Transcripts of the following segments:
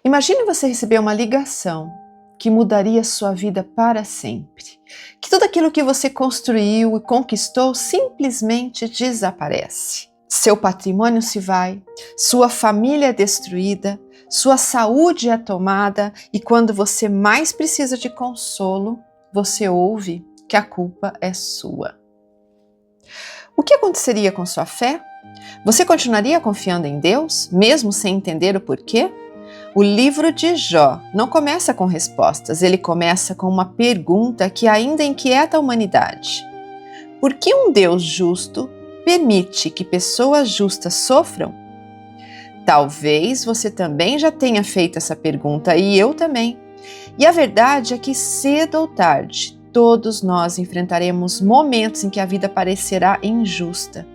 Imagine você receber uma ligação que mudaria sua vida para sempre. Que tudo aquilo que você construiu e conquistou simplesmente desaparece. Seu patrimônio se vai, sua família é destruída, sua saúde é tomada e quando você mais precisa de consolo, você ouve que a culpa é sua. O que aconteceria com sua fé? Você continuaria confiando em Deus, mesmo sem entender o porquê? O livro de Jó não começa com respostas, ele começa com uma pergunta que ainda inquieta a humanidade. Por que um Deus justo permite que pessoas justas sofram? Talvez você também já tenha feito essa pergunta e eu também. E a verdade é que cedo ou tarde, todos nós enfrentaremos momentos em que a vida parecerá injusta.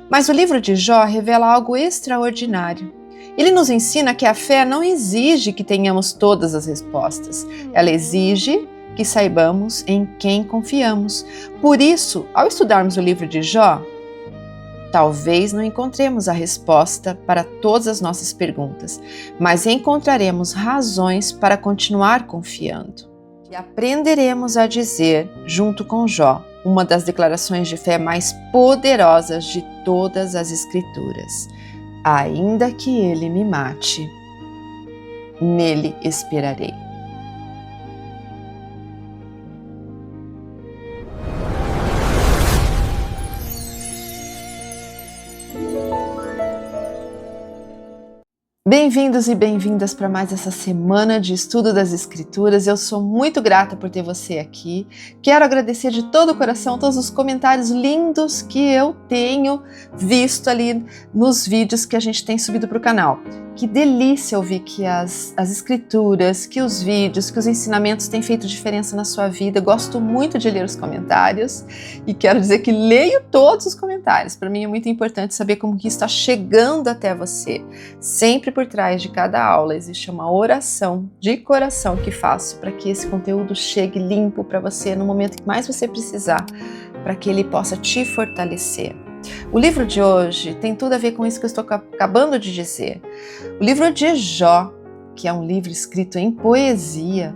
Mas o livro de Jó revela algo extraordinário. Ele nos ensina que a fé não exige que tenhamos todas as respostas. Ela exige que saibamos em quem confiamos. Por isso, ao estudarmos o livro de Jó, talvez não encontremos a resposta para todas as nossas perguntas, mas encontraremos razões para continuar confiando. E aprenderemos a dizer, junto com Jó, uma das declarações de fé mais poderosas de todas as Escrituras. Ainda que ele me mate, nele esperarei. Bem-vindos e bem-vindas para mais essa semana de estudo das Escrituras. Eu sou muito grata por ter você aqui. Quero agradecer de todo o coração todos os comentários lindos que eu tenho visto ali nos vídeos que a gente tem subido para o canal. Que delícia ouvir que as Escrituras, que os vídeos, que os ensinamentos têm feito diferença na sua vida. Gosto muito de ler os comentários e quero dizer que leio todos os comentários. Para mim é muito importante saber como que está chegando até você. Sempre por trás de cada aula existe uma oração de coração que faço para que esse conteúdo chegue limpo para você no momento que mais você precisar, para que ele possa te fortalecer. O livro de hoje tem tudo a ver com isso que eu estou acabando de dizer. O livro de Jó, que é um livro escrito em poesia,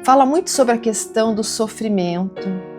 fala muito sobre a questão do sofrimento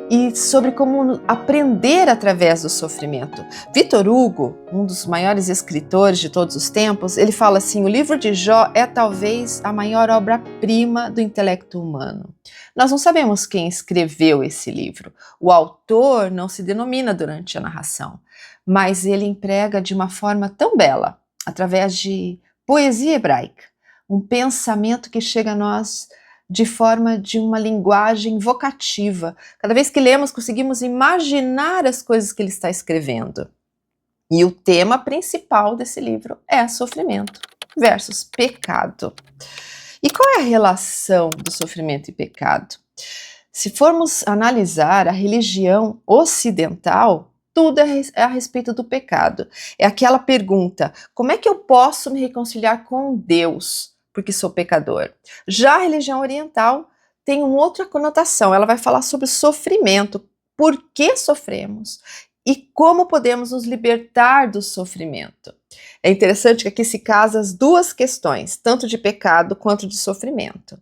e sobre como aprender através do sofrimento. Victor Hugo, um dos maiores escritores de todos os tempos, ele fala assim: o livro de Jó é talvez a maior obra-prima do intelecto humano. Nós não sabemos quem escreveu esse livro. O autor não se denomina durante a narração, mas ele emprega de uma forma tão bela, através de poesia hebraica, um pensamento que chega a nós de forma de uma linguagem vocativa. Cada vez que lemos, conseguimos imaginar as coisas que ele está escrevendo. E o tema principal desse livro é sofrimento versus pecado. E qual é a relação do sofrimento e pecado? Se formos analisar a religião ocidental, tudo é a respeito do pecado. É aquela pergunta: como é que eu posso me reconciliar com Deus? Porque sou pecador. Já a religião oriental tem uma outra conotação, ela vai falar sobre sofrimento, por que sofremos e como podemos nos libertar do sofrimento. É interessante que aqui se casam as duas questões, tanto de pecado quanto de sofrimento.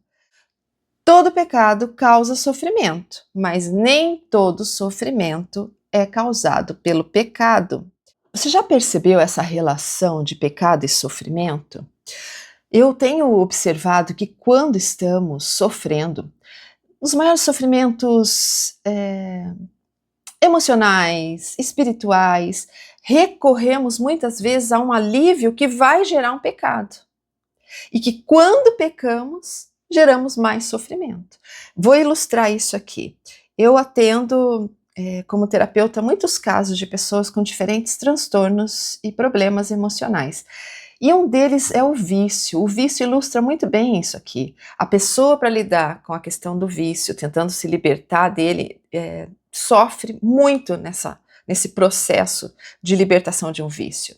Todo pecado causa sofrimento, mas nem todo sofrimento é causado pelo pecado. Você já percebeu essa relação de pecado e sofrimento? Eu tenho observado que quando estamos sofrendo, os maiores sofrimentos emocionais, espirituais, recorremos muitas vezes a um alívio que vai gerar um pecado. E que quando pecamos, geramos mais sofrimento. Vou ilustrar isso aqui. Eu atendo como terapeuta muitos casos de pessoas com diferentes transtornos e problemas emocionais. E um deles é o vício. O vício ilustra muito bem isso aqui. A pessoa, para lidar com a questão do vício, tentando se libertar dele, sofre muito nesse processo de libertação de um vício.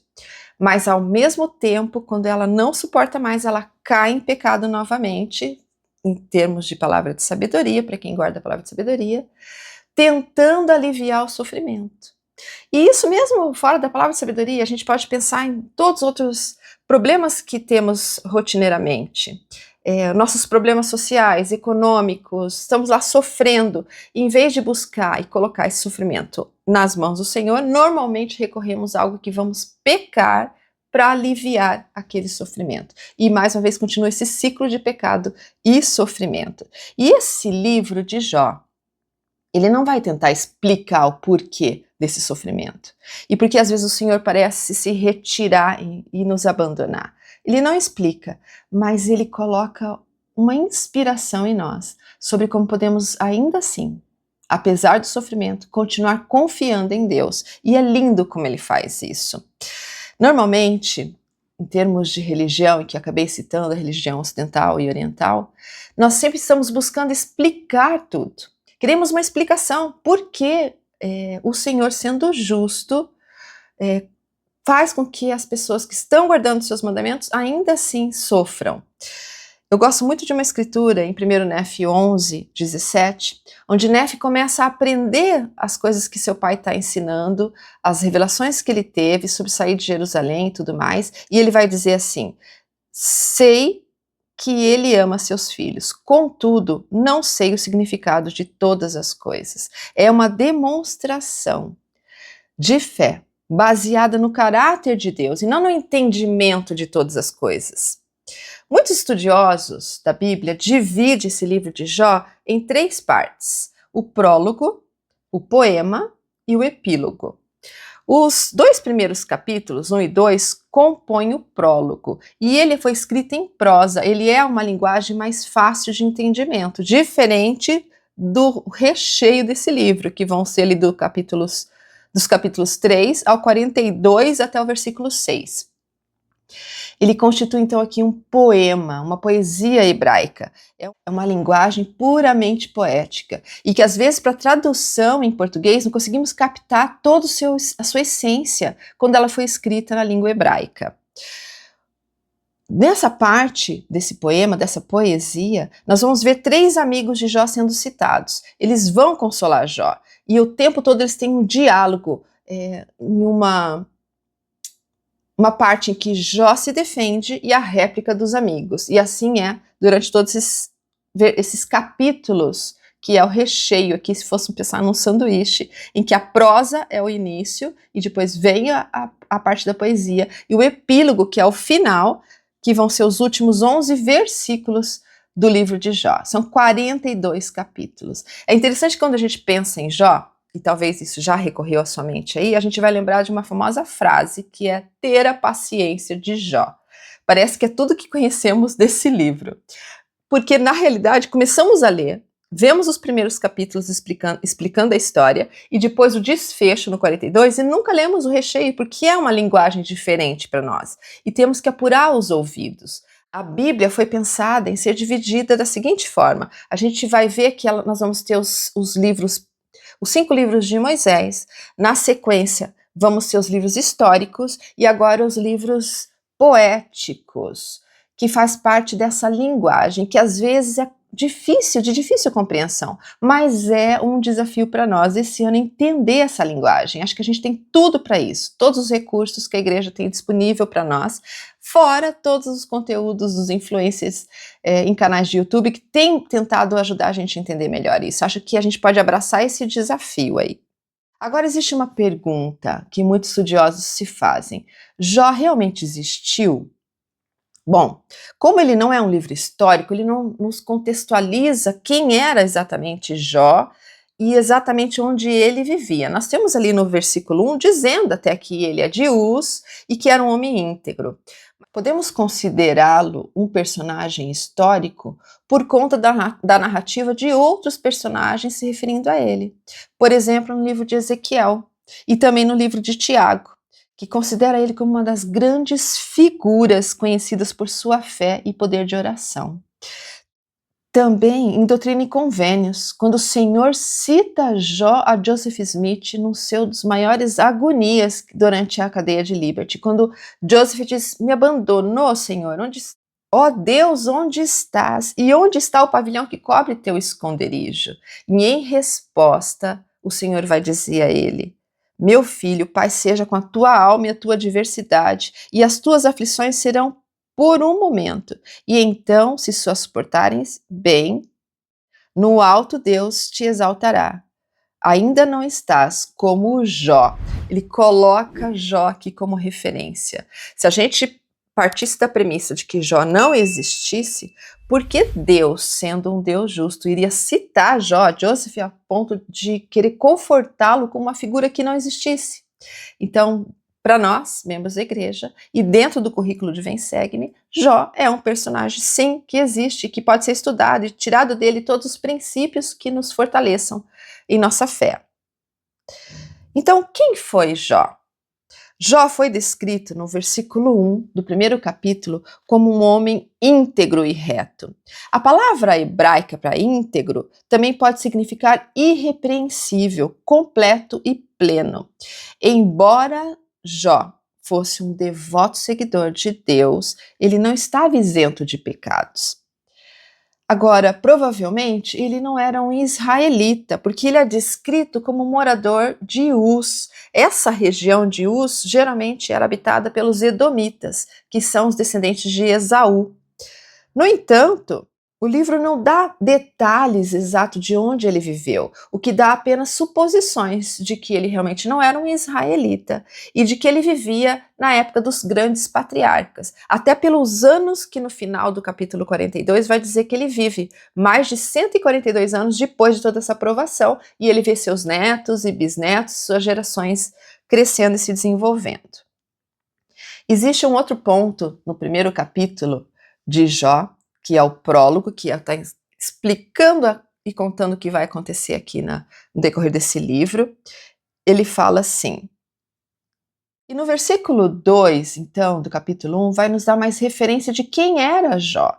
Mas, ao mesmo tempo, quando ela não suporta mais, ela cai em pecado novamente, em termos de palavra de sabedoria, para quem guarda a palavra de sabedoria, tentando aliviar o sofrimento. E isso mesmo fora da palavra de sabedoria, a gente pode pensar em todos os outros Problemas que temos rotineiramente, nossos problemas sociais, econômicos, estamos lá sofrendo, em vez de buscar e colocar esse sofrimento nas mãos do Senhor, normalmente recorremos a algo que vamos pecar para aliviar aquele sofrimento. E mais uma vez continua esse ciclo de pecado e sofrimento. E esse livro de Jó, ele não vai tentar explicar o porquê desse sofrimento. E porque às vezes o Senhor parece se retirar e nos abandonar. Ele não explica, mas ele coloca uma inspiração em nós sobre como podemos ainda assim, apesar do sofrimento, continuar confiando em Deus. E é lindo como ele faz isso. Normalmente, em termos de religião, e que acabei citando a religião ocidental e oriental, nós sempre estamos buscando explicar tudo. Queremos uma explicação por que o Senhor, sendo justo, faz com que as pessoas que estão guardando seus mandamentos ainda assim sofram. Eu gosto muito de uma escritura em 1 Nefe 11, 17, onde Nefe começa a aprender as coisas que seu pai está ensinando, as revelações que ele teve sobre sair de Jerusalém e tudo mais, e ele vai dizer assim: sei que ele ama seus filhos, contudo, não sei o significado de todas as coisas. É uma demonstração de fé, baseada no caráter de Deus e não no entendimento de todas as coisas. Muitos estudiosos da Bíblia dividem esse livro de Jó em 3 partes: o prólogo, o poema e o epílogo. Os 2 primeiros capítulos, 1 e 2, compõem o prólogo, e ele foi escrito em prosa, ele é uma linguagem mais fácil de entendimento, diferente do recheio desse livro, que vão ser ali dos capítulos 3 ao 42 até o versículo 6. Ele constitui então aqui um poema, uma poesia hebraica. É uma linguagem puramente poética e que às vezes para tradução em português não conseguimos captar toda a sua essência quando ela foi escrita na língua hebraica. Nessa parte desse poema, dessa poesia, nós vamos ver 3 amigos de Jó sendo citados. Eles vão consolar Jó e o tempo todo eles têm um diálogo em uma parte em que Jó se defende e a réplica dos amigos. E assim é durante todos esses capítulos, que é o recheio aqui, se fôssemos pensar num sanduíche, em que a prosa é o início e depois vem a parte da poesia, e o epílogo, que é o final, que vão ser os últimos 11 versículos do livro de Jó. São 42 capítulos. É interessante quando a gente pensa em Jó, e talvez isso já recorreu à sua mente aí, a gente vai lembrar de uma famosa frase que é ter a paciência de Jó. Parece que é tudo que conhecemos desse livro. Porque, na realidade, começamos a ler, vemos os primeiros capítulos explicando a história, e depois o desfecho no 42, e nunca lemos o recheio, porque é uma linguagem diferente para nós, e temos que apurar os ouvidos. A Bíblia foi pensada em ser dividida da seguinte forma: a gente vai ver que nós vamos ter os 5 livros de Moisés, na sequência vamos ter os livros históricos e agora os livros poéticos, que faz parte dessa linguagem que às vezes é de difícil compreensão, mas é um desafio para nós esse ano entender essa linguagem. Acho que a gente tem tudo para isso, todos os recursos que a igreja tem disponível para nós, fora todos os conteúdos dos influencers em canais de YouTube que têm tentado ajudar a gente a entender melhor isso. Acho que a gente pode abraçar esse desafio aí. Agora existe uma pergunta que muitos estudiosos se fazem: Jó realmente existiu? Bom, como ele não é um livro histórico, ele não nos contextualiza quem era exatamente Jó e exatamente onde ele vivia. Nós temos ali no versículo 1 dizendo até que ele é de Uz e que era um homem íntegro. Podemos considerá-lo um personagem histórico por conta da narrativa de outros personagens se referindo a ele. Por exemplo, no livro de Ezequiel e também no livro de Tiago, que considera ele como uma das grandes figuras conhecidas por sua fé e poder de oração. Também em Doutrina e Convênios, quando o Senhor cita Jó a Joseph Smith num dos maiores agonias durante a cadeia de Liberty, quando Joseph diz: me abandonou, Senhor, ó Deus, onde estás? E onde está o pavilhão que cobre teu esconderijo? E em resposta, o Senhor vai dizer a ele: Meu filho, paz seja com a tua alma e a tua diversidade, e as tuas aflições serão por um momento, e então, se só suportarem bem, no alto Deus te exaltará. Ainda não estás como o Jó. Ele coloca Jó aqui como referência. Se a gente partisse da premissa de que Jó não existisse, por que Deus, sendo um Deus justo, iria citar Jó, Joseph, a ponto de querer confortá-lo com uma figura que não existisse? Então, para nós, membros da igreja, e dentro do currículo de Vem Segue-me, Jó é um personagem, sim, que existe, que pode ser estudado e tirado dele todos os princípios que nos fortaleçam em nossa fé. Então, quem foi Jó? Jó foi descrito no versículo 1 do primeiro capítulo como um homem íntegro e reto. A palavra hebraica para íntegro também pode significar irrepreensível, completo e pleno. Embora Jó fosse um devoto seguidor de Deus, ele não estava isento de pecados. Agora, provavelmente, ele não era um israelita, porque ele é descrito como morador de Uz. Essa região de Uz geralmente era habitada pelos edomitas, que são os descendentes de Esaú. No entanto, o livro não dá detalhes exatos de onde ele viveu, o que dá apenas suposições de que ele realmente não era um israelita e de que ele vivia na época dos grandes patriarcas, até pelos anos que no final do capítulo 42 vai dizer que ele vive, mais de 142 anos depois de toda essa aprovação, e ele vê seus netos e bisnetos, suas gerações crescendo e se desenvolvendo. Existe um outro ponto no primeiro capítulo de Jó, que é o prólogo, que está explicando e contando o que vai acontecer aqui no decorrer desse livro. Ele fala assim, e no versículo 2, então, do capítulo 1, vai nos dar mais referência de quem era Jó.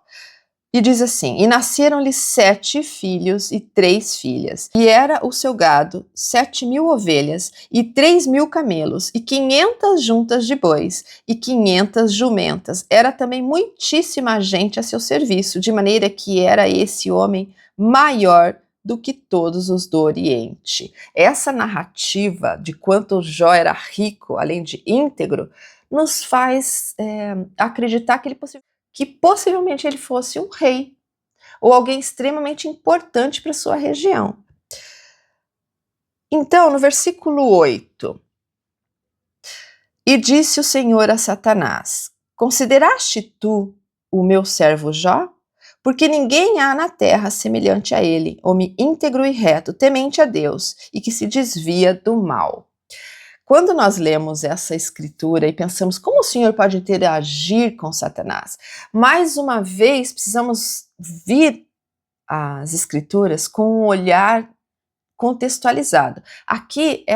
E diz assim, e nasceram-lhe 7 filhos e 3 filhas, e era o seu gado 7.000 ovelhas, e 3.000 camelos, e 500 juntas de bois, e 500 jumentas. Era também muitíssima gente a seu serviço, de maneira que era esse homem maior do que todos os do Oriente. Essa narrativa de quanto Jó era rico, além de íntegro, nos faz acreditar que possivelmente ele fosse um rei ou alguém extremamente importante para sua região. Então, no versículo 8, e disse o Senhor a Satanás, consideraste tu o meu servo Jó? Porque ninguém há na terra semelhante a ele, homem íntegro e reto, temente a Deus, e que se desvia do mal. Quando nós lemos essa escritura e pensamos como o Senhor pode interagir com Satanás, mais uma vez precisamos vir às escrituras com um olhar contextualizado. Aqui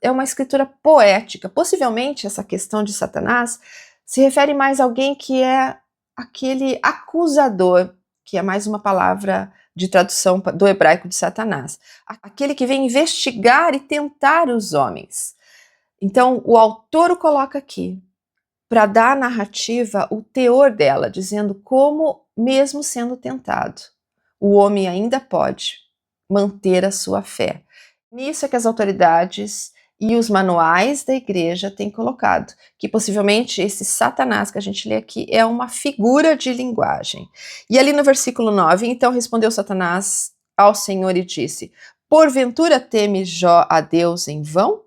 é uma escritura poética. Possivelmente essa questão de Satanás se refere mais a alguém que é aquele acusador, que é mais uma palavra de tradução do hebraico de Satanás. Aquele que vem investigar e tentar os homens. Então, o autor o coloca aqui para dar à narrativa o teor dela, dizendo como, mesmo sendo tentado, o homem ainda pode manter a sua fé. Nisso é que as autoridades e os manuais da igreja têm colocado, que possivelmente esse Satanás que a gente lê aqui é uma figura de linguagem. E ali no versículo 9, então respondeu Satanás ao Senhor e disse, porventura teme Jó a Deus em vão?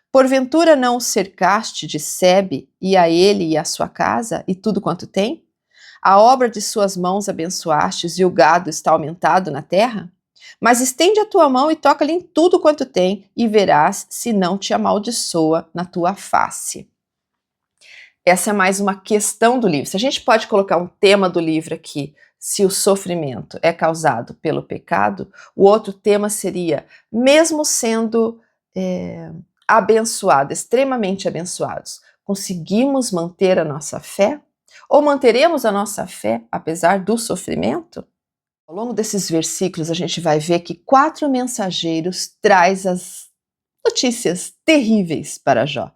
Porventura não o cercaste de sebe, e a ele e a sua casa, e tudo quanto tem? A obra de suas mãos abençoastes, e o gado está aumentado na terra? Mas estende a tua mão e toca-lhe em tudo quanto tem, e verás se não te amaldiçoa na tua face. Essa é mais uma questão do livro. Se a gente pode colocar um tema do livro aqui, se o sofrimento é causado pelo pecado, o outro tema seria, mesmo sendo abençoados, extremamente abençoados, conseguimos manter a nossa fé? Ou manteremos a nossa fé apesar do sofrimento? Ao longo desses versículos a gente vai ver que 4 mensageiros trazem as notícias terríveis para Jó.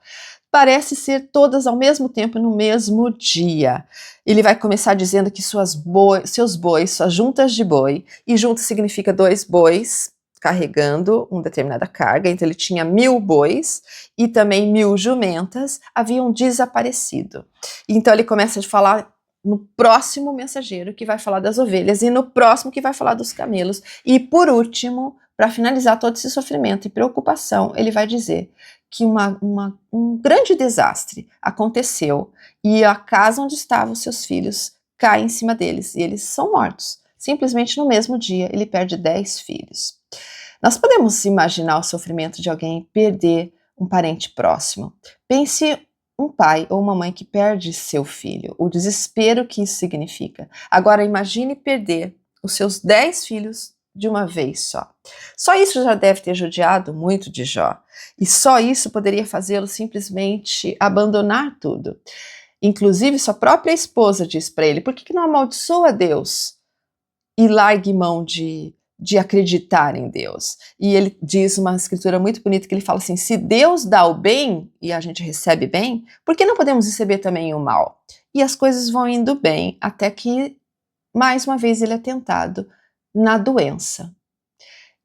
Parece ser todas ao mesmo tempo no mesmo dia. Ele vai começar dizendo que seus bois, suas juntas de boi, e junta significa 2 bois, carregando uma determinada carga, então ele tinha 1000 bois e também 1000 jumentas, haviam desaparecido. Então ele começa a falar no próximo mensageiro que vai falar das ovelhas e no próximo que vai falar dos camelos. E por último, para finalizar todo esse sofrimento e preocupação, ele vai dizer que um grande desastre aconteceu e a casa onde estavam seus filhos cai em cima deles e eles são mortos. Simplesmente no mesmo dia ele perde 10 filhos. Nós podemos imaginar o sofrimento de alguém perder um parente próximo. Pense um pai ou uma mãe que perde seu filho, o desespero que isso significa. Agora imagine perder os seus 10 filhos de uma vez só. Só isso já deve ter judiado muito de Jó. E só isso poderia fazê-lo simplesmente abandonar tudo. Inclusive, sua própria esposa diz para ele: por que não amaldiçoa Deus e largue mão de acreditar em Deus? E ele diz uma escritura muito bonita que ele fala assim: se Deus dá o bem e a gente recebe bem, por que não podemos receber também o mal? E as coisas vão indo bem até que, mais uma vez, ele é tentado na doença.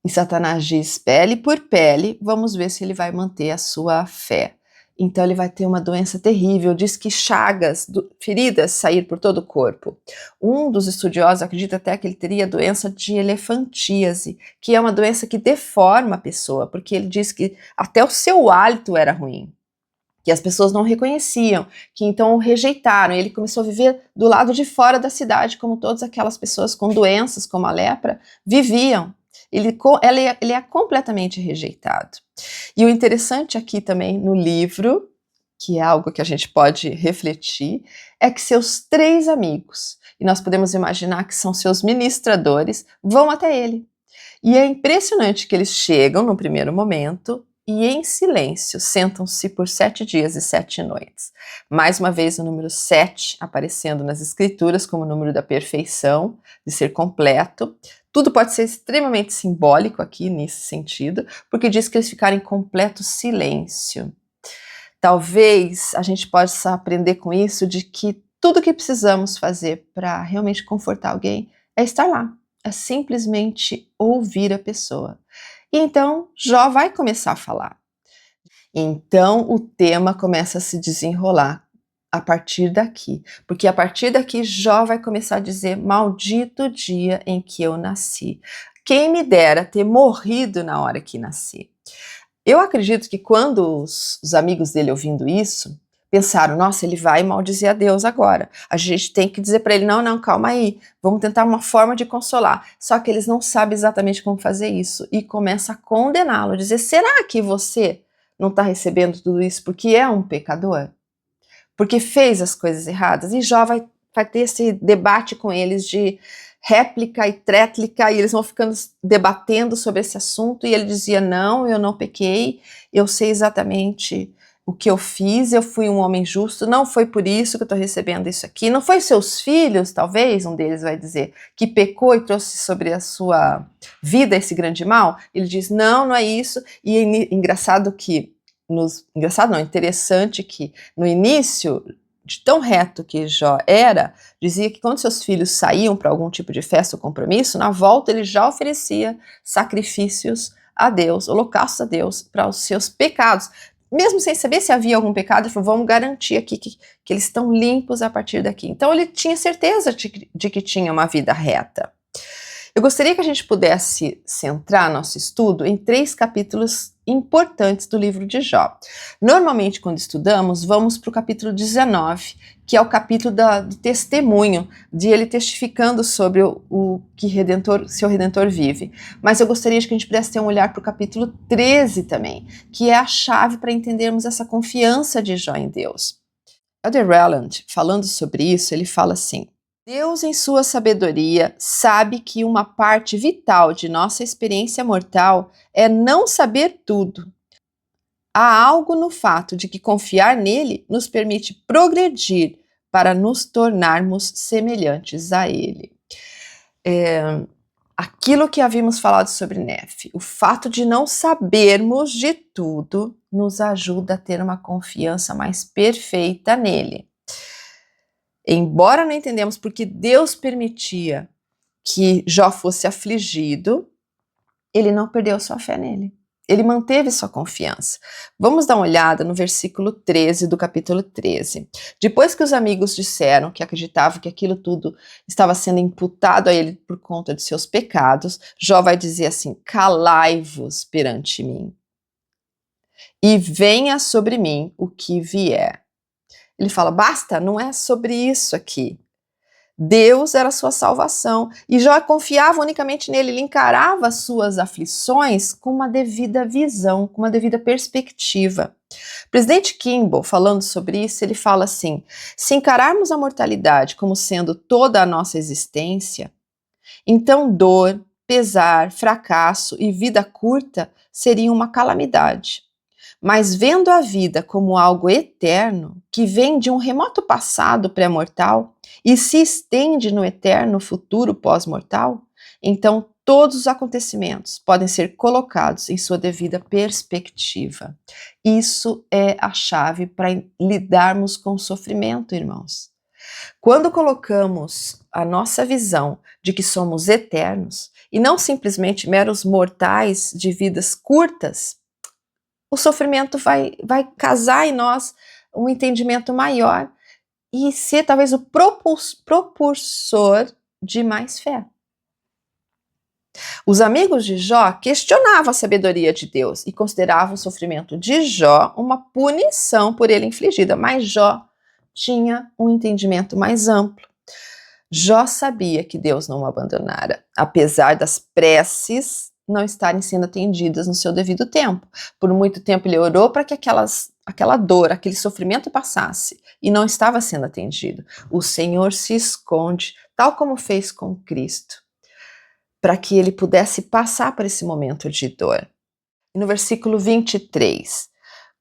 E Satanás diz: pele por pele, vamos ver se ele vai manter a sua fé. Então ele vai ter uma doença terrível, diz que chagas, feridas sair por todo o corpo. Um dos estudiosos acredita até que ele teria a doença de elefantíase, que é uma doença que deforma a pessoa, porque ele diz que até o seu hálito era ruim, que as pessoas não reconheciam, que então o rejeitaram. Ele começou a viver do lado de fora da cidade, como todas aquelas pessoas com doenças como a lepra viviam. Ele é completamente rejeitado. E o interessante aqui também no livro, que é algo que a gente pode refletir, é que seus 3 amigos, e nós podemos imaginar que são seus ministradores, vão até ele. E é impressionante que eles chegam no primeiro momento e em silêncio sentam-se por 7 dias e 7 noites. Mais uma vez o número 7 aparecendo nas escrituras como o número da perfeição, de ser completo. Tudo pode ser extremamente simbólico aqui nesse sentido, porque diz que eles ficaram em completo silêncio. Talvez a gente possa aprender com isso de que tudo que precisamos fazer para realmente confortar alguém é estar lá, é simplesmente ouvir a pessoa. E então Jó vai começar a falar. Então o tema começa a se desenrolar a partir daqui, porque a partir daqui Jó vai começar a dizer: maldito o dia em que eu nasci. Quem me dera ter morrido na hora que nasci. Eu acredito que quando os amigos dele ouvindo isso, pensaram: nossa, ele vai maldizer a Deus agora. A gente tem que dizer para ele: não, não, calma aí, vamos tentar uma forma de consolar. Só que eles não sabem exatamente como fazer isso e começa a condená-lo, dizer: será que você não está recebendo tudo isso porque é um pecador? Porque fez as coisas erradas? E Jó vai ter esse debate com eles de réplica e tréplica, e eles vão ficando debatendo sobre esse assunto, e ele dizia: não, eu não pequei, eu sei exatamente o que eu fiz, eu fui um homem justo, não foi por isso que eu estou recebendo isso aqui, não foi seus filhos, talvez, um deles vai dizer, que pecou e trouxe sobre a sua vida esse grande mal? Ele diz: não, não é isso. E é engraçado que, interessante que no início, de tão reto que Jó era, dizia que quando seus filhos saíam para algum tipo de festa ou compromisso, na volta ele já oferecia sacrifícios a Deus, holocaustos a Deus para os seus pecados. Mesmo sem saber se havia algum pecado, ele falou: vamos garantir aqui que eles estão limpos a partir daqui. Então ele tinha certeza de que tinha uma vida reta. Eu gostaria que a gente pudesse centrar nosso estudo em 3 capítulos importantes do livro de Jó. Normalmente, quando estudamos, vamos para o capítulo 19, que é o capítulo do testemunho, de ele testificando sobre o que seu Redentor vive. Mas eu gostaria que a gente pudesse ter um olhar para o capítulo 13 também, que é a chave para entendermos essa confiança de Jó em Deus. Elder Rowland, falando sobre isso, ele fala assim: Deus, em sua sabedoria, sabe que uma parte vital de nossa experiência mortal é não saber tudo. Há algo no fato de que confiar nele nos permite progredir para nos tornarmos semelhantes a ele. Aquilo que havíamos falado sobre Nef, o fato de não sabermos de tudo nos ajuda a ter uma confiança mais perfeita nele. Embora não entendamos porque Deus permitia que Jó fosse afligido, ele não perdeu sua fé nele. Ele manteve sua confiança. Vamos dar uma olhada no versículo 13 do capítulo 13. Depois que os amigos disseram que acreditavam que aquilo tudo estava sendo imputado a ele por conta de seus pecados, Jó vai dizer assim: calai-vos perante mim e venha sobre mim o que vier. Ele fala, basta, não é sobre isso aqui. Deus era a sua salvação e Jó confiava unicamente nele, ele encarava as suas aflições com uma devida visão, com uma devida perspectiva. O presidente Kimball, falando sobre isso, ele fala assim: se encararmos a mortalidade como sendo toda a nossa existência, então dor, pesar, fracasso e vida curta seriam uma calamidade. Mas vendo a vida como algo eterno, que vem de um remoto passado pré-mortal e se estende no eterno futuro pós-mortal, então todos os acontecimentos podem ser colocados em sua devida perspectiva. Isso é a chave para lidarmos com o sofrimento, irmãos. Quando colocamos a nossa visão de que somos eternos e não simplesmente meros mortais de vidas curtas, o sofrimento vai casar em nós um entendimento maior e ser talvez o propulsor de mais fé. Os amigos de Jó questionavam a sabedoria de Deus e consideravam o sofrimento de Jó uma punição por ele infligida, mas Jó tinha um entendimento mais amplo. Jó sabia que Deus não o abandonara, apesar das preces não estarem sendo atendidas no seu devido tempo. Por muito tempo ele orou para que aquela dor, aquele sofrimento passasse e não estava sendo atendido. O Senhor se esconde, tal como fez com Cristo, para que ele pudesse passar por esse momento de dor. E no versículo 23,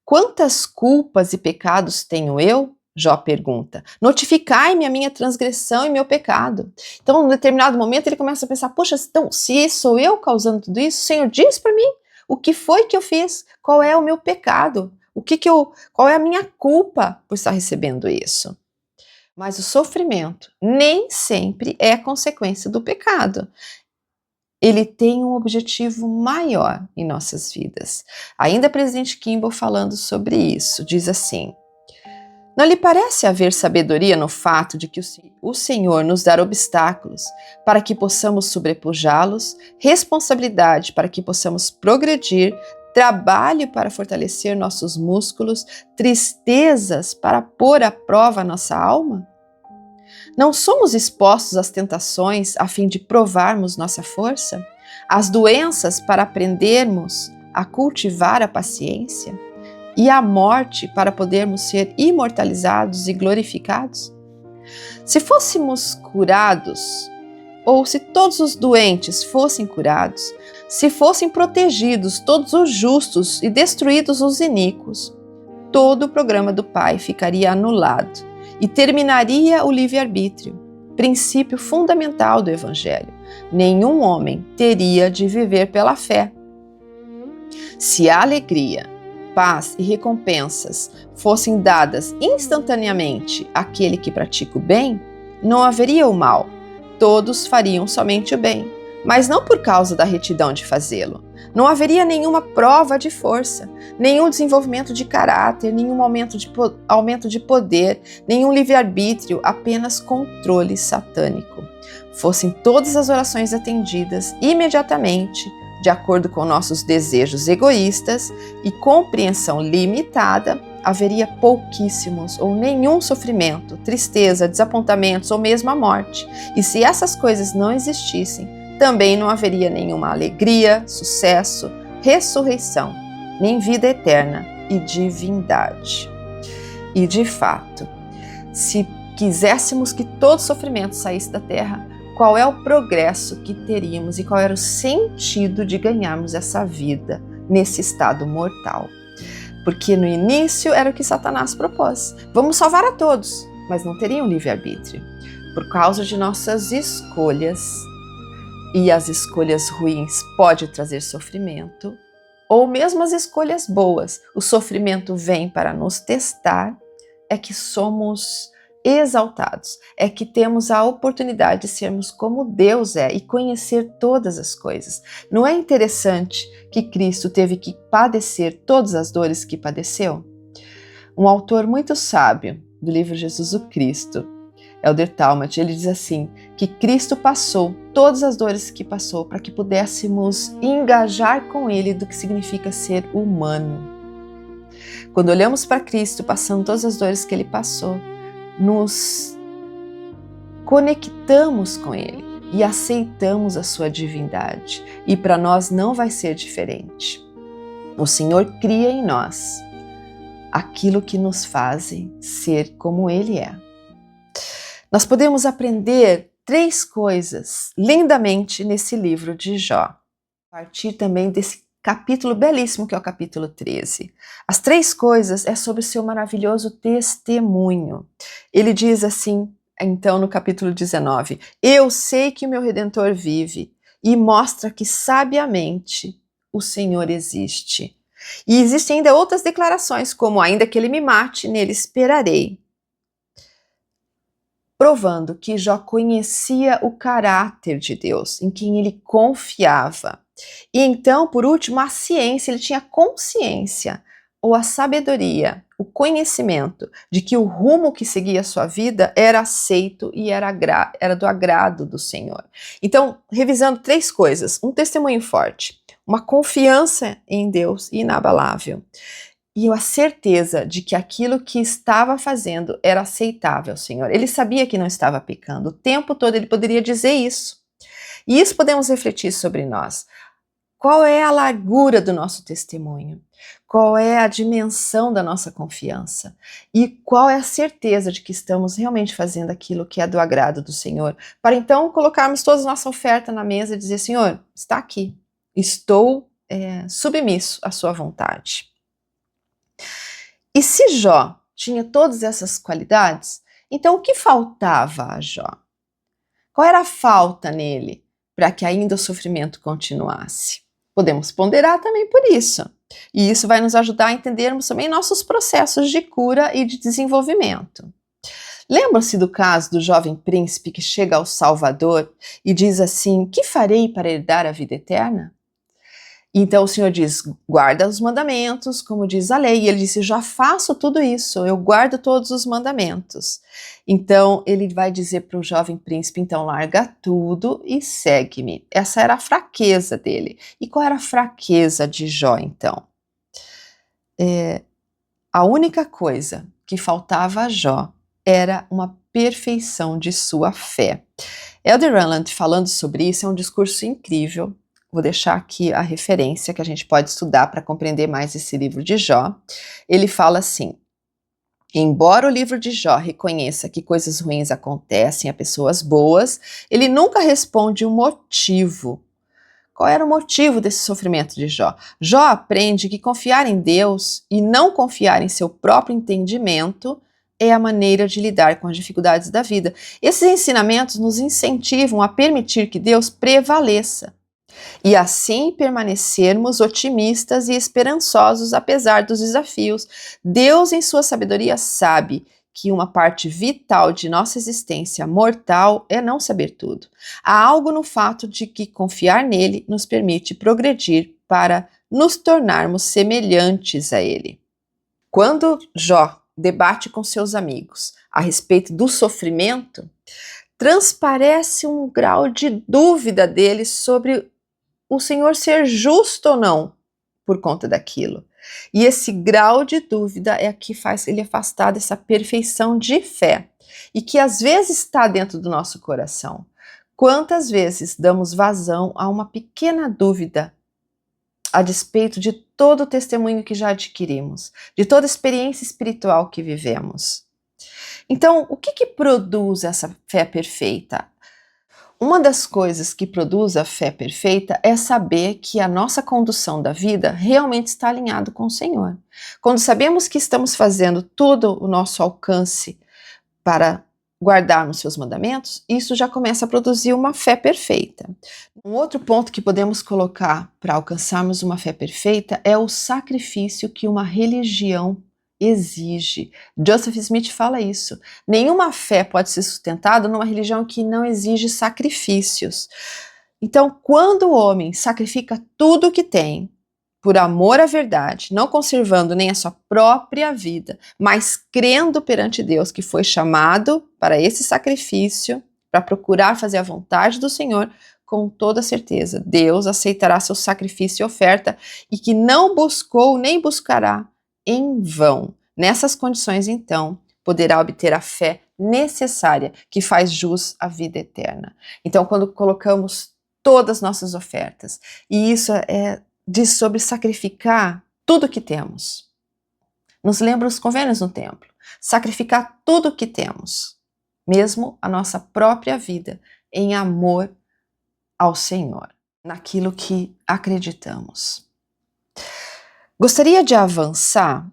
quantas culpas e pecados tenho eu? Jó pergunta, notificai-me a minha transgressão e meu pecado. Então, em determinado momento, ele começa a pensar, poxa, então, se sou eu causando tudo isso, o Senhor diz para mim, o que foi que eu fiz? Qual é o meu pecado? Qual é a minha culpa por estar recebendo isso? Mas o sofrimento nem sempre é consequência do pecado. Ele tem um objetivo maior em nossas vidas. Ainda o presidente Kimball falando sobre isso, diz assim, não lhe parece haver sabedoria no fato de que o Senhor nos dá obstáculos para que possamos sobrepujá-los, responsabilidade para que possamos progredir, trabalho para fortalecer nossos músculos, tristezas para pôr à prova nossa alma? Não somos expostos às tentações a fim de provarmos nossa força? Às doenças para aprendermos a cultivar a paciência? E a morte para podermos ser imortalizados e glorificados? Se fôssemos curados, ou se todos os doentes fossem curados, se fossem protegidos todos os justos e destruídos os iníquos, todo o programa do Pai ficaria anulado e terminaria o livre-arbítrio, princípio fundamental do Evangelho. Nenhum homem teria de viver pela fé. Se a alegria, paz e recompensas fossem dadas instantaneamente àquele que pratica o bem, não haveria o mal, todos fariam somente o bem, mas não por causa da retidão de fazê-lo. Não haveria nenhuma prova de força, nenhum desenvolvimento de caráter, nenhum aumento de poder, nenhum livre-arbítrio, apenas controle satânico. Fossem todas as orações atendidas imediatamente, de acordo com nossos desejos egoístas e compreensão limitada, haveria pouquíssimos ou nenhum sofrimento, tristeza, desapontamentos ou mesmo a morte. E se essas coisas não existissem, também não haveria nenhuma alegria, sucesso, ressurreição, nem vida eterna e divindade. E de fato, se quiséssemos que todo sofrimento saísse da terra, qual é o progresso que teríamos e qual era o sentido de ganharmos essa vida nesse estado mortal? Porque no início era o que Satanás propôs. Vamos salvar a todos, mas não teriam livre-arbítrio. Por causa de nossas escolhas, e as escolhas ruins podem trazer sofrimento, ou mesmo as escolhas boas, o sofrimento vem para nos testar, é que somos exaltados, é que temos a oportunidade de sermos como Deus é e conhecer todas as coisas. Não é interessante que Cristo teve que padecer todas as dores que padeceu? Um autor muito sábio do livro Jesus o Cristo, Elder Talmage, ele diz assim, que Cristo passou todas as dores que passou para que pudéssemos engajar com Ele do que significa ser humano. Quando olhamos para Cristo passando todas as dores que Ele passou, nos conectamos com Ele e aceitamos a sua divindade. E para nós não vai ser diferente. O Senhor cria em nós aquilo que nos faz ser como Ele é. Nós podemos aprender 3 coisas lindamente nesse livro de Jó. A partir também desse capítulo belíssimo que é o capítulo 13. As 3 coisas é sobre o seu maravilhoso testemunho. Ele diz assim, então no capítulo 19, eu sei que o meu Redentor vive e mostra que sabiamente o Senhor existe. E existem ainda outras declarações, como ainda que ele me mate, nele esperarei. Provando que Jó conhecia o caráter de Deus, em quem ele confiava. E então, por último, a ciência, ele tinha consciência, ou a sabedoria, o conhecimento de que o rumo que seguia a sua vida era aceito e era do agrado do Senhor. Então, revisando 3 coisas, um testemunho forte, uma confiança em Deus inabalável, e a certeza de que aquilo que estava fazendo era aceitável, Senhor. Ele sabia que não estava pecando. O tempo todo ele poderia dizer isso. E isso podemos refletir sobre nós. Qual é a largura do nosso testemunho? Qual é a dimensão da nossa confiança? E qual é a certeza de que estamos realmente fazendo aquilo que é do agrado do Senhor? Para então colocarmos toda a nossa oferta na mesa e dizer, Senhor, está aqui. Estou submisso à sua vontade. E se Jó tinha todas essas qualidades, então o que faltava a Jó? Qual era a falta nele para que ainda o sofrimento continuasse? Podemos ponderar também por isso. E isso vai nos ajudar a entendermos também nossos processos de cura e de desenvolvimento. Lembram-se do caso do jovem príncipe que chega ao Salvador e diz assim, que farei para herdar a vida eterna? Então o Senhor diz, guarda os mandamentos, como diz a lei. E ele disse, já faço tudo isso, eu guardo todos os mandamentos. Então ele vai dizer para o jovem príncipe, então larga tudo e segue-me. Essa era a fraqueza dele. E qual era a fraqueza de Jó, então? A única coisa que faltava a Jó era uma perfeição de sua fé. Elder Rutland, falando sobre isso, é um discurso incrível. Vou deixar aqui a referência que a gente pode estudar para compreender mais esse livro de Jó. Ele fala assim, embora o livro de Jó reconheça que coisas ruins acontecem a pessoas boas, ele nunca responde o motivo. Qual era o motivo desse sofrimento de Jó? Jó aprende que confiar em Deus e não confiar em seu próprio entendimento é a maneira de lidar com as dificuldades da vida. Esses ensinamentos nos incentivam a permitir que Deus prevaleça e assim permanecermos otimistas e esperançosos apesar dos desafios. Deus, em sua sabedoria, sabe que uma parte vital de nossa existência mortal é não saber tudo. Há algo no fato de que confiar nele nos permite progredir para nos tornarmos semelhantes a ele. Quando Jó debate com seus amigos a respeito do sofrimento, transparece um grau de dúvida deles sobre o Senhor ser justo ou não por conta daquilo. E esse grau de dúvida é que faz ele afastar dessa perfeição de fé e que às vezes está dentro do nosso coração. Quantas vezes damos vazão a uma pequena dúvida a despeito de todo o testemunho que já adquirimos, de toda a experiência espiritual que vivemos? Então, o que produz essa fé perfeita? Uma das coisas que produz a fé perfeita é saber que a nossa condução da vida realmente está alinhada com o Senhor. Quando sabemos que estamos fazendo todo o nosso alcance para guardarmos seus mandamentos, isso já começa a produzir uma fé perfeita. Um outro ponto que podemos colocar para alcançarmos uma fé perfeita é o sacrifício que uma religião exige. Joseph Smith fala isso. Nenhuma fé pode ser sustentada numa religião que não exige sacrifícios. Então, quando o homem sacrifica tudo o que tem, por amor à verdade, não conservando nem a sua própria vida, mas crendo perante Deus que foi chamado para esse sacrifício, para procurar fazer a vontade do Senhor, com toda certeza, Deus aceitará seu sacrifício e oferta e que não buscou nem buscará em vão. Nessas condições, então, poderá obter a fé necessária que faz jus à vida eterna. Então, quando colocamos todas as nossas ofertas, e isso diz sobre sacrificar tudo que temos. Nos lembra os convênios no templo. Sacrificar tudo que temos, mesmo a nossa própria vida, em amor ao Senhor, naquilo que acreditamos. Gostaria de avançar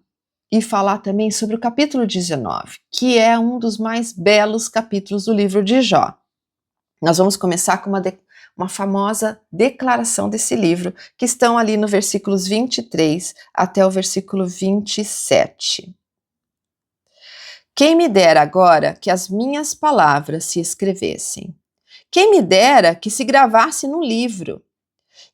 e falar também sobre o capítulo 19, que é um dos mais belos capítulos do livro de Jó. Nós vamos começar com uma famosa declaração desse livro, que estão ali no versículos 23 até o versículo 27. Quem me dera agora que as minhas palavras se escrevessem. Quem me dera que se gravasse no livro,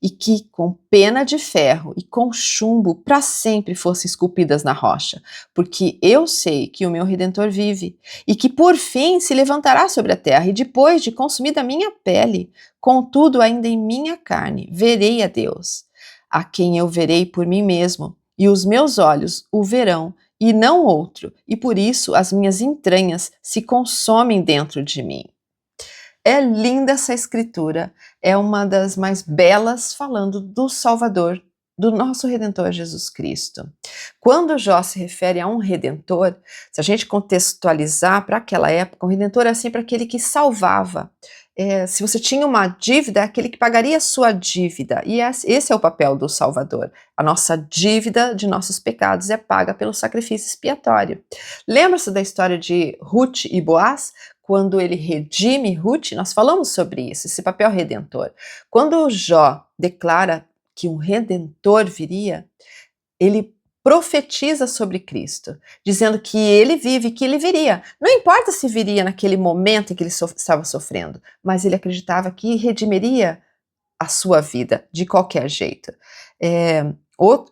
e que com pena de ferro e com chumbo para sempre fossem esculpidas na rocha, porque eu sei que o meu Redentor vive, e que por fim se levantará sobre a terra, e depois de consumida a minha pele, contudo ainda em minha carne, verei a Deus, a quem eu verei por mim mesmo, e os meus olhos o verão, e não outro, e por isso as minhas entranhas se consomem dentro de mim. É linda essa escritura, é uma das mais belas falando do Salvador, do nosso Redentor Jesus Cristo. Quando Jó se refere a um Redentor, se a gente contextualizar para aquela época, o Redentor é sempre aquele que salvava. Se você tinha uma dívida, é aquele que pagaria a sua dívida, e esse é o papel do Salvador. A nossa dívida de nossos pecados é paga pelo sacrifício expiatório. Lembra-se da história de Ruth e Boaz? Quando ele redime Ruth, nós falamos sobre isso, esse papel redentor. Quando Jó declara que um redentor viria, ele profetiza sobre Cristo, dizendo que ele vive, que ele viria. Não importa se viria naquele momento em que ele estava sofrendo, mas ele acreditava que redimiria a sua vida de qualquer jeito.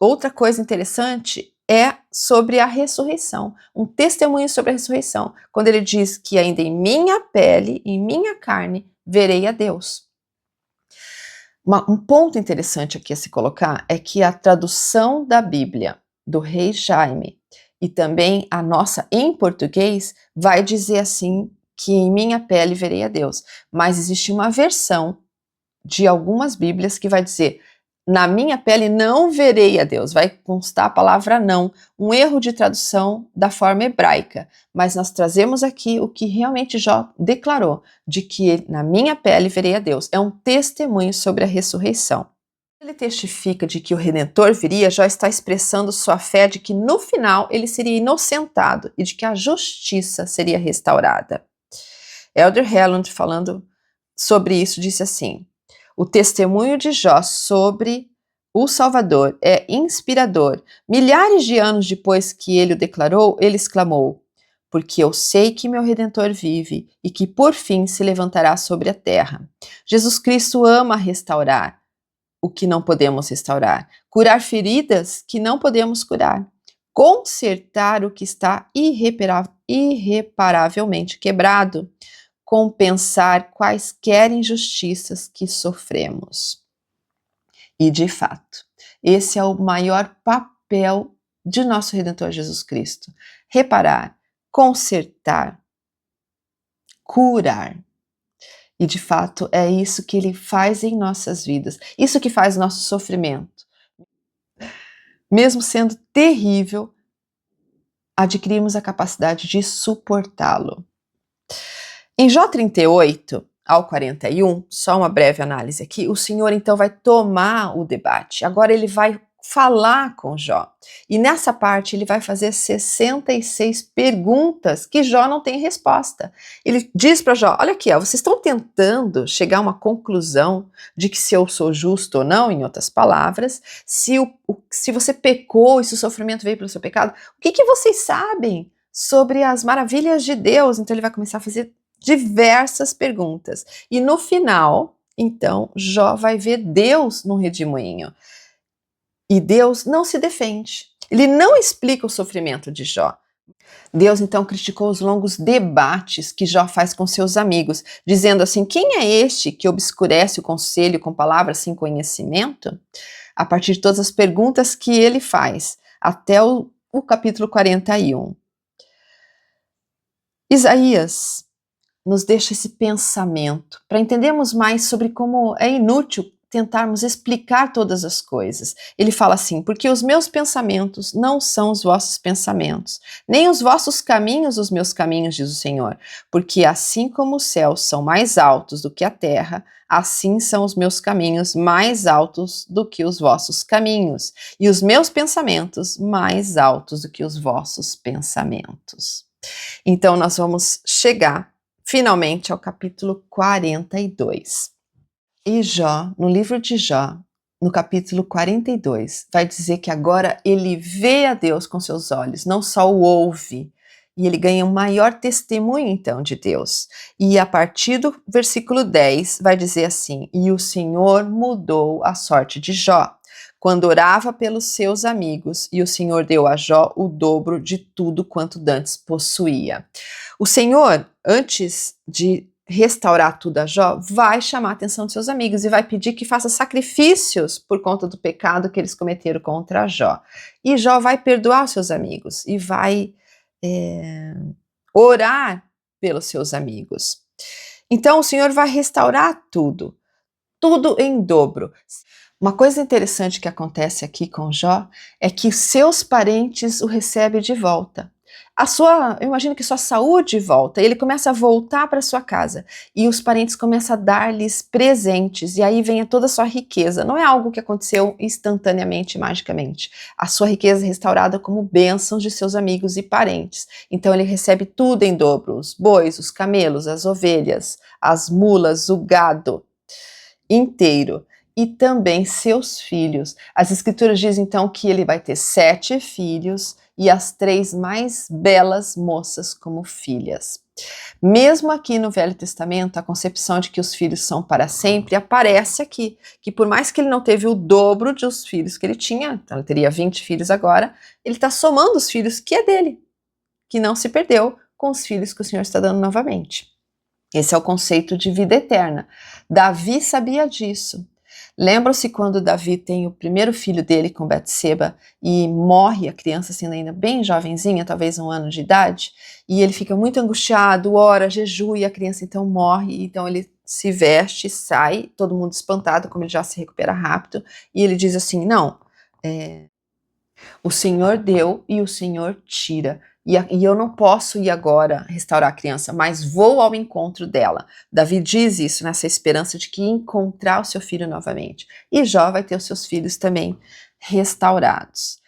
Outra coisa interessante é sobre a ressurreição, um testemunho sobre a ressurreição, quando ele diz que ainda em minha pele, em minha carne, verei a Deus. Um ponto interessante aqui a se colocar é que a tradução da Bíblia do Rei Jaime e também a nossa em português vai dizer assim, que em minha pele verei a Deus, mas existe uma versão de algumas Bíblias que vai dizer na minha pele não verei a Deus, vai constar a palavra não, um erro de tradução da forma hebraica, mas nós trazemos aqui o que realmente Jó declarou, de que na minha pele verei a Deus, é um testemunho sobre a ressurreição. Ele testifica de que o Redentor viria, Jó está expressando sua fé de que no final ele seria inocentado e de que a justiça seria restaurada. Elder Helland, falando sobre isso, disse assim: o testemunho de Jó sobre o Salvador é inspirador. Milhares de anos depois que ele o declarou, ele exclamou: porque eu sei que meu Redentor vive e que por fim se levantará sobre a terra. Jesus Cristo ama restaurar o que não podemos restaurar, curar feridas que não podemos curar, consertar o que está irreparavelmente quebrado, compensar quaisquer injustiças que sofremos. E, de fato, esse é o maior papel de nosso Redentor Jesus Cristo: reparar, consertar, curar. E, de fato, é isso que ele faz em nossas vidas, isso que faz nosso sofrimento. Mesmo sendo terrível, adquirimos a capacidade de suportá-lo. Em Jó 38 ao 41, só uma breve análise aqui, o Senhor então vai tomar o debate. Agora ele vai falar com Jó. E nessa parte ele vai fazer 66 perguntas que Jó não tem resposta. Ele diz para Jó, olha aqui, ó, vocês estão tentando chegar a uma conclusão de que se eu sou justo ou não, em outras palavras, se você pecou e se o sofrimento veio pelo seu pecado, o que vocês sabem sobre as maravilhas de Deus? Então ele vai começar a fazer diversas perguntas. E no final, então, Jó vai ver Deus no redemoinho. E Deus não se defende. Ele não explica o sofrimento de Jó. Deus então criticou os longos debates que Jó faz com seus amigos, dizendo assim, quem é este que obscurece o conselho com palavras sem conhecimento? A partir de todas as perguntas que ele faz, até o capítulo 41. Isaías nos deixa esse pensamento para entendermos mais sobre como é inútil tentarmos explicar todas as coisas. Ele fala assim, porque os meus pensamentos não são os vossos pensamentos, nem os vossos caminhos os meus caminhos, diz o Senhor, porque assim como os céus são mais altos do que a terra, assim são os meus caminhos mais altos do que os vossos caminhos, e os meus pensamentos mais altos do que os vossos pensamentos. Então nós vamos chegar finalmente ao capítulo 42. E Jó, no livro de Jó, no capítulo 42, vai dizer que agora ele vê a Deus com seus olhos, não só o ouve, e ele ganha um maior testemunho então de Deus. E a partir do versículo 10 vai dizer assim, e o Senhor mudou a sorte de Jó, quando orava pelos seus amigos, e o Senhor deu a Jó o dobro de tudo quanto dantes possuía. O Senhor, antes de restaurar tudo a Jó, vai chamar a atenção de seus amigos e vai pedir que faça sacrifícios por conta do pecado que eles cometeram contra Jó. E Jó vai perdoar os seus amigos e vai orar pelos seus amigos. Então o Senhor vai restaurar tudo em dobro. Uma coisa interessante que acontece aqui com Jó é que seus parentes o recebem de volta. Eu imagino que sua saúde volta, ele começa a voltar para sua casa e os parentes começam a dar-lhes presentes e aí vem toda a sua riqueza. Não é algo que aconteceu instantaneamente, magicamente. A sua riqueza é restaurada como bênçãos de seus amigos e parentes. Então ele recebe tudo em dobro, os bois, os camelos, as ovelhas, as mulas, o gado inteiro. E também seus filhos. As escrituras dizem então que ele vai ter 7 filhos e as 3 mais belas moças como filhas. Mesmo aqui no Velho Testamento, a concepção de que os filhos são para sempre aparece aqui, que por mais que ele não teve o dobro dos filhos que ele tinha, então ele teria 20 filhos agora, ele está somando os filhos que é dele, que não se perdeu, com os filhos que o Senhor está dando novamente. Esse é o conceito de vida eterna. Davi sabia disso. Lembram-se quando Davi tem o primeiro filho dele com Betseba e morre a criança sendo ainda bem jovenzinha, talvez 1 ano de idade, e ele fica muito angustiado, ora, jejua, e a criança então morre, então ele se veste, sai, todo mundo espantado, como ele já se recupera rápido, e ele diz assim, não, o Senhor deu e o Senhor tira. E eu não posso ir agora restaurar a criança, mas vou ao encontro dela. Davi diz isso nessa esperança de que encontrar o seu filho novamente. E Jó vai ter os seus filhos também restaurados.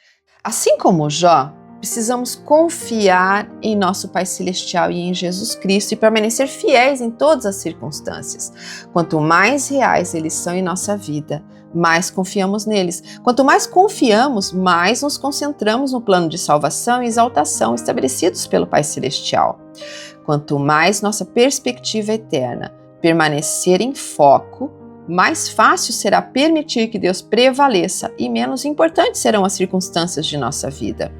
Assim como Jó, precisamos confiar em nosso Pai Celestial e em Jesus Cristo e permanecer fiéis em todas as circunstâncias. Quanto mais reais eles são em nossa vida, mais confiamos neles. Quanto mais confiamos, mais nos concentramos no plano de salvação e exaltação estabelecidos pelo Pai Celestial. Quanto mais nossa perspectiva eterna permanecer em foco, mais fácil será permitir que Deus prevaleça e menos importantes serão as circunstâncias de nossa vida.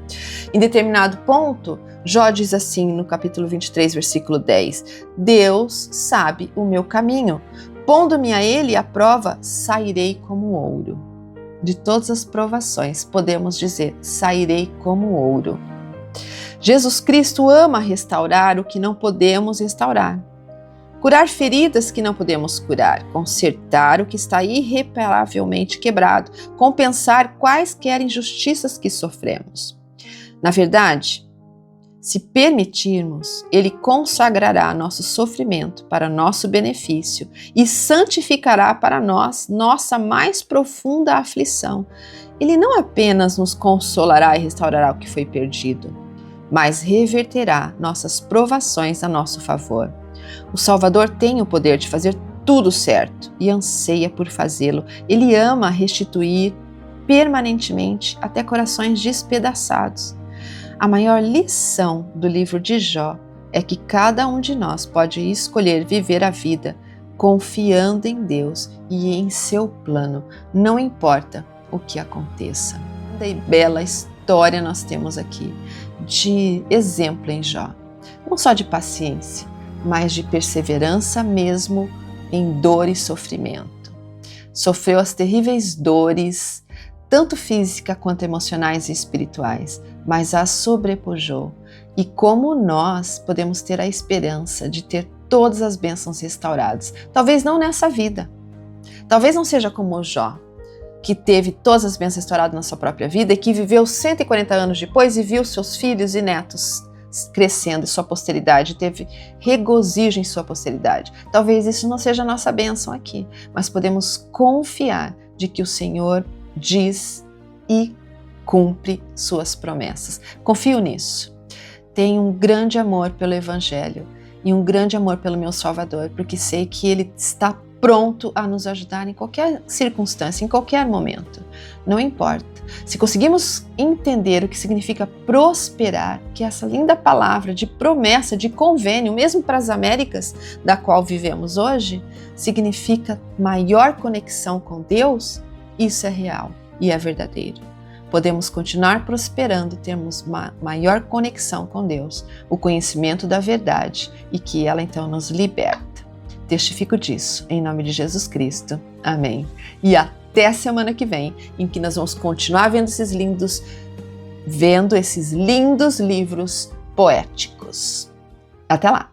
Em determinado ponto, Jó diz assim no capítulo 23, versículo 10, Deus sabe o meu caminho. Pondo-me a ele à prova, sairei como ouro. De todas as provações, podemos dizer, sairei como ouro. Jesus Cristo ama restaurar o que não podemos restaurar. Curar feridas que não podemos curar, consertar o que está irreparavelmente quebrado, compensar quaisquer injustiças que sofremos. Na verdade, Se permitirmos, Ele consagrará nosso sofrimento para nosso benefício e santificará para nós nossa mais profunda aflição. Ele não apenas nos consolará e restaurará o que foi perdido, mas reverterá nossas provações a nosso favor. O Salvador tem o poder de fazer tudo certo e anseia por fazê-lo. Ele ama restituir permanentemente até corações despedaçados. A maior lição do livro de Jó é que cada um de nós pode escolher viver a vida confiando em Deus e em seu plano, não importa o que aconteça. Que bela história nós temos aqui de exemplo em Jó, não só de paciência, mas de perseverança mesmo em dor e sofrimento. Sofreu as terríveis dores, tanto física quanto emocionais e espirituais, mas as sobrepujou. E como nós podemos ter a esperança de ter todas as bênçãos restauradas? Talvez não nessa vida. Talvez não seja como Jó, que teve todas as bênçãos restauradas na sua própria vida e que viveu 140 anos depois e viu seus filhos e netos crescendo, e sua posteridade teve regozijo em sua posteridade. Talvez isso não seja a nossa bênção aqui, mas podemos confiar de que o Senhor diz e cumpre suas promessas. Confio nisso. Tenho um grande amor pelo Evangelho e um grande amor pelo meu Salvador, porque sei que Ele está pronto a nos ajudar em qualquer circunstância, em qualquer momento. Não importa. Se conseguimos entender o que significa prosperar, que é essa linda palavra de promessa, de convênio, mesmo para as Américas, da qual vivemos hoje, significa maior conexão com Deus, isso é real e é verdadeiro. Podemos continuar prosperando, termos uma maior conexão com Deus, o conhecimento da verdade e que ela então nos liberta. Testifico disso, em nome de Jesus Cristo. Amém. E até a semana que vem, em que nós vamos continuar vendo esses lindos livros poéticos. Até lá!